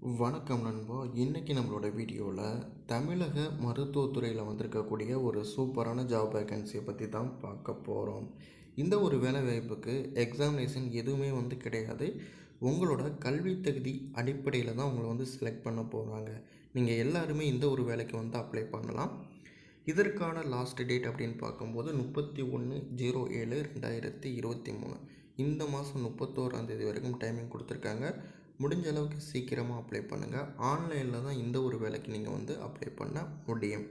வணக்கம் நண்பா. இன்றைக்கி நம்மளோட வீடியோவில் தமிழக மருத்துவத்துறையில் வந்திருக்கக்கூடிய ஒரு சூப்பரான ஜாப் வேக்கன்சியை பற்றி தான் பார்க்க போகிறோம். இந்த ஒரு வேலை வாய்ப்புக்கு எக்ஸாமினேஷன் எதுவுமே கிடையாது. உங்களோட கல்வி தகுதி அடிப்படையில் தான் உங்களை செலக்ட் பண்ண போகிறாங்க. நீங்கள் எல்லாருமே இந்த ஒரு வேலைக்கு அப்ளை பண்ணலாம். இதற்கான லாஸ்ட் டேட் அப்படின்னு பார்க்கும்போது 31/07/2023 இந்த மாதம் 31ஆம் தேதி வரைக்கும் டைமிங் கொடுத்துருக்காங்க. முடிஞ்ச அளவுக்கு சீக்கிரமாக அப்ளை பண்ணுங்கள். ஆன்லைனில் தான் இந்த ஒரு வேலைக்கு நீங்கள் அப்ளை பண்ண முடியும்.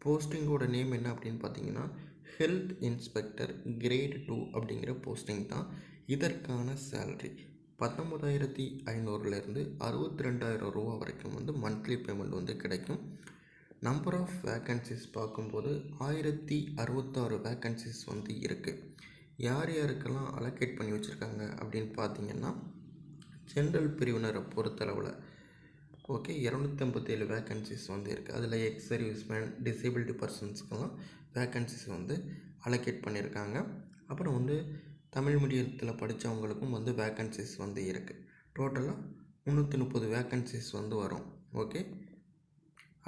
போஸ்டிங்கோட நேம் என்ன அப்படின்னு பார்த்தீங்கன்னா ஹெல்த் இன்ஸ்பெக்டர் கிரேட் 2 அப்படிங்கிற போஸ்டிங் தான். இதற்கான சேலரி 19,500லேருந்து 62,000 ரூபா வரைக்கும் மந்த்லி பேமெண்ட் கிடைக்கும். நம்பர் ஆஃப் வேக்கன்சிஸ் பார்க்கும்போது 1066 வேக்கன்சிஸ் இருக்குது. யார் யாருக்கெல்லாம் அலோகேட் பண்ணி வச்சுருக்காங்க அப்படின்னு பார்த்தீங்கன்னா ஜென்ரல் பிரிவினரை பொறுத்தளவில் 257 வேக்கன்சிஸ் இருக்குது. அதில் எக்ஸ் சர்வீஸ்மேன், டிசேபிலிட்டி பர்சன்ஸ்க்கெல்லாம் வேக்கன்சிஸ் அலோகேட் பண்ணியிருக்காங்க. அப்புறம் தமிழ் மீடியத்தில் படித்தவங்களுக்கும் வேக்கன்சிஸ் இருக்குது. டோட்டலாக 330 வேக்கன்சிஸ் வரும்.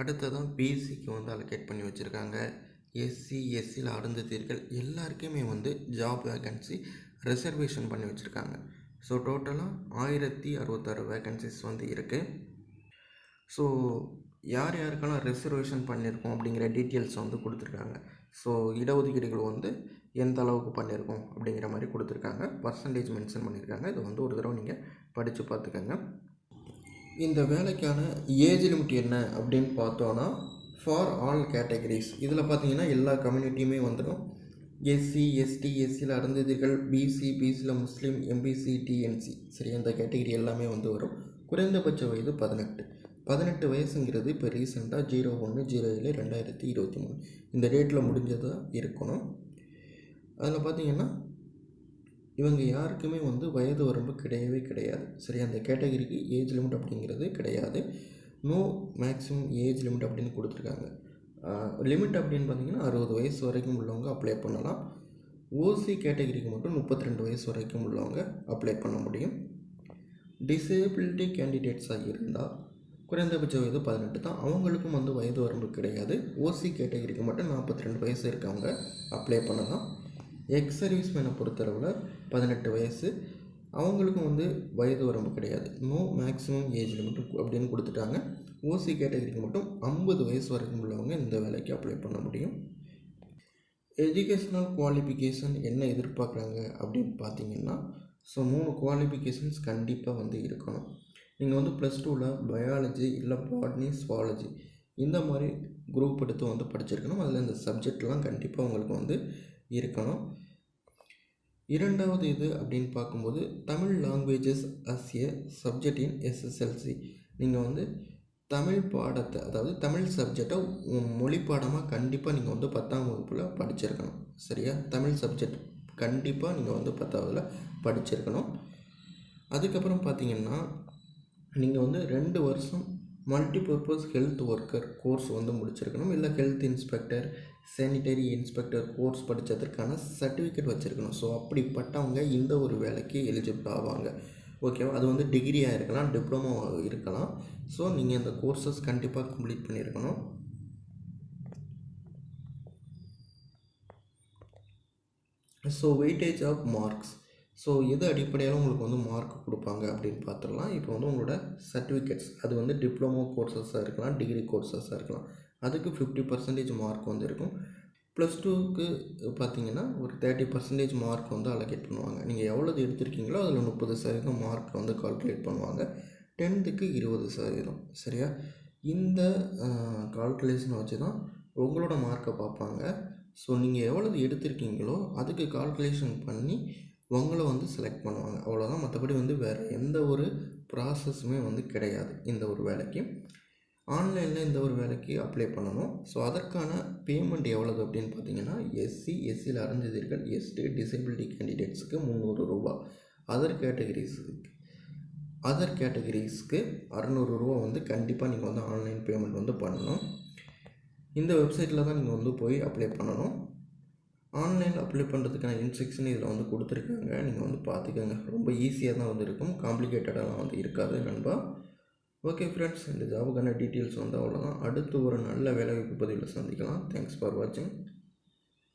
அடுத்ததான் பிசிக்கு அலோகேட் பண்ணி வச்சுருக்காங்க. எஸ்சி எஸ்சியில் அருந்ததியர்கள் எல்லாருக்குமே ஜாப் வேக்கன்சி ரிசர்வேஷன் பண்ணி வச்சுருக்காங்க. ஸோ டோட்டலாக 1066 வேக்கன்சிஸ் இருக்குது. ஸோ யார் யாருக்கெல்லாம் ரிசர்வேஷன் பண்ணியிருக்கோம் அப்படிங்கிற டீட்டெயில்ஸ் கொடுத்துருக்காங்க. ஸோ இடஒதுக்கீடுகள் எந்த அளவுக்கு பண்ணியிருக்கோம் அப்படிங்கிற மாதிரி கொடுத்துருக்காங்க. பர்சன்டேஜ் மென்ஷன் பண்ணியிருக்காங்க. இது ஒரு தடவை நீங்கள் படித்து பார்த்துக்கோங்க. இந்த வேலைக்கான ஏஜ் லிமிட் என்ன அப்படின்னு பார்த்தோன்னா ஃபார் ஆல் கேட்டகரிஸ் இதில் பார்த்தீங்கன்னா எல்லா கம்யூனிட்டியுமே வந்துடும். எஸ்சி எஸ்டி எஸ்சியில் அருந்ததியர்கள், பிசி பிசியில் முஸ்லீம், எம்பிசி டிஎன்சி சரி அந்த கேட்டகரி எல்லாமே வரும். குறைந்தபட்ச வயது 18 வயசுங்கிறது இப்போ ரீசெண்டாக 01/07/2023 இந்த டேட்டில் முடிஞ்சதாக இருக்கணும். அதில் பார்த்திங்கன்னா இவங்க யாருக்குமே வயது வரம்பு கிடையாது. சரி அந்த கேட்டகரிக்கு ஏஜ் லிமிட் அப்படிங்கிறது கிடையாது. நோ மேக்ஸிமம் ஏஜ் லிமிட் அப்படின்னு கொடுத்துருக்காங்க. லிமிட் அப்படின்னு பார்த்தீங்கன்னா 60 வயசு வரைக்கும் உள்ளவங்க அப்ளை பண்ணலாம். ஓசி கேட்டகரிக்கு மட்டும் 32 வயசு வரைக்கும் உள்ளவங்க அப்ளை பண்ண முடியும். டிசேபிலிட்டி கேண்டிடேட்ஸாக இருந்தால் குறைந்தபட்ச வயது 18 தான். அவங்களுக்கும் வயது வரம்பு கிடையாது. ஓசி கேட்டகரிக்கு மட்டும் 42 வயசு இருக்கவங்க அப்ளை பண்ணலாம். எக்ஸ் சர்வீஸ்மேனை பொறுத்தளவில் 18 வயசு, அவங்களுக்கும் வயது வரம்பு கிடையாது. நோ மேக்ஸிமம் ஏஜ் லிமிட் அப்படின்னு கொடுத்துட்டாங்க. ஓசி கேட்டகரிக்கு மட்டும் 50 வயசு வரைக்கும் உள்ளவங்க இந்த வேலைக்கு அப்ளை பண்ண முடியும். எஜுகேஷ்னல் குவாலிஃபிகேஷன் என்ன எதிர்பார்க்குறாங்க அப்படின்னு பார்த்தீங்கன்னா ஸோ 3 குவாலிஃபிகேஷன்ஸ் கண்டிப்பாக இருக்கணும். நீங்கள் +2ல் பயாலஜி இல்லை பாட்னி, சுவாலஜி இந்த மாதிரி குரூப் எடுத்து படிச்சிருக்கணும். அதில் இந்த சப்ஜெக்ட்லாம் கண்டிப்பாக உங்களுக்கு இருக்கணும். இரண்டாவது இது அப்படின்னு பார்க்கும்போது Tamil languages as a subject in SSLC. நீங்கள் தமிழ் பாடத்தை அதாவது தமிழ் சப்ஜெக்டை மொழி பாடமாக கண்டிப்பாக நீங்கள் 10ஆம் வகுப்பில் படிச்சிருக்கணும். சரியா? தமிழ் சப்ஜெக்ட் கண்டிப்பாக நீங்கள் 10ஆவதில் படிச்சிருக்கணும். அதுக்கப்புறம் பார்த்தீங்கன்னா நீங்கள் 2 வருஷம் மல்டிபர்பஸ் ஹெல்த் ஒர்க்கர் கோர்ஸ் முடிச்சிருக்கணும். இல்லை health inspector, sanitary inspector course படித்ததற்கான சர்டிஃபிகேட் வச்சுருக்கணும். ஸோ அப்படிப்பட்டவங்க இந்த ஒரு வேலைக்கு எலிஜிபிள் ஆவாங்க. ஓகேவா? அது டிகிரியாக இருக்கலாம், டிப்ளமோவாக இருக்கலாம். ஸோ நீங்கள் இந்த கோர்சஸ் கண்டிப்பாக கம்ப்ளீட் பண்ணியிருக்கணும். So weightage of marks. So எது அடிப்படையாக உங்களுக்கு மார்க் கொடுப்பாங்க அப்படின்னு பார்த்துடலாம். இப்போ உங்களோட சர்டிஃபிகேட்ஸ் அது டிப்ளமோ கோர்சஸாக இருக்கலாம், டிகிரி கோர்சஸாக இருக்கலாம். அதுக்கு 50% மார்க் இருக்கும். +2க்கு பார்த்தீங்கன்னா ஒரு 30% மார்க் அலோகேட் பண்ணுவாங்க. நீங்கள் எவ்வளோ எடுத்திருக்கீங்களோ அதில் 30% மார்க் கால்குலேட் பண்ணுவாங்க. 10க்கு 20%. சரியா? இந்த கால்குலேஷனை வச்சு தான் உங்களோட மார்க்கை பார்ப்பாங்க. ஸோ நீங்கள் எவ்வளோ எடுத்திருக்கீங்களோ அதுக்கு கால்குலேஷன் பண்ணி உங்களை செலக்ட் பண்ணுவாங்க. அவ்வளோதான். மற்றபடி வேறு எந்த ஒரு ப்ராசஸுமே கிடையாது இந்த ஒரு வேலைக்கு. ஆன்லைனில் இந்த ஒரு வேலைக்கு அப்ளை பண்ணணும். ஸோ அதற்கான பேமெண்ட் எவ்வளவு அப்படின்னு பார்த்தீங்கன்னா எஸ்சி எஸ்சியில் அருந்ததியர்கள், எஸ்டி டிசேபிலிட்டி கேண்டிடேட்ஸுக்கு 300 ரூபா, அதர் கேட்டகரிஸ்க்கு 600 ரூபா கண்டிப்பாக நீங்கள் ஆன்லைன் பேமெண்ட் பண்ணணும். இந்த வெப்சைட்டில் தான் நீங்கள் போய் அப்ளை பண்ணணும். ஆன்லைன் அப்ளை பண்ணுறதுக்கான இன்ஸ்ட்ரக்ஷன் இதில் கொடுத்துருக்காங்க. நீங்கள் பார்த்துக்கோங்க. ரொம்ப ஈஸியாக தான் இருக்கும். காம்ப்ளிகேட்டடாலாம் இருக்காது நண்பா. ஓகே ஃப்ரெண்ட்ஸ், இந்த ஜாபுக்கான டீட்டெயில்ஸ் வந்து அவ்வளோதான். அடுத்து ஒரு நல்ல வேலைவாய்ப்பு பதிவில் சந்திக்கலாம். தேங்க்ஸ் ஃபார் வாட்சிங்.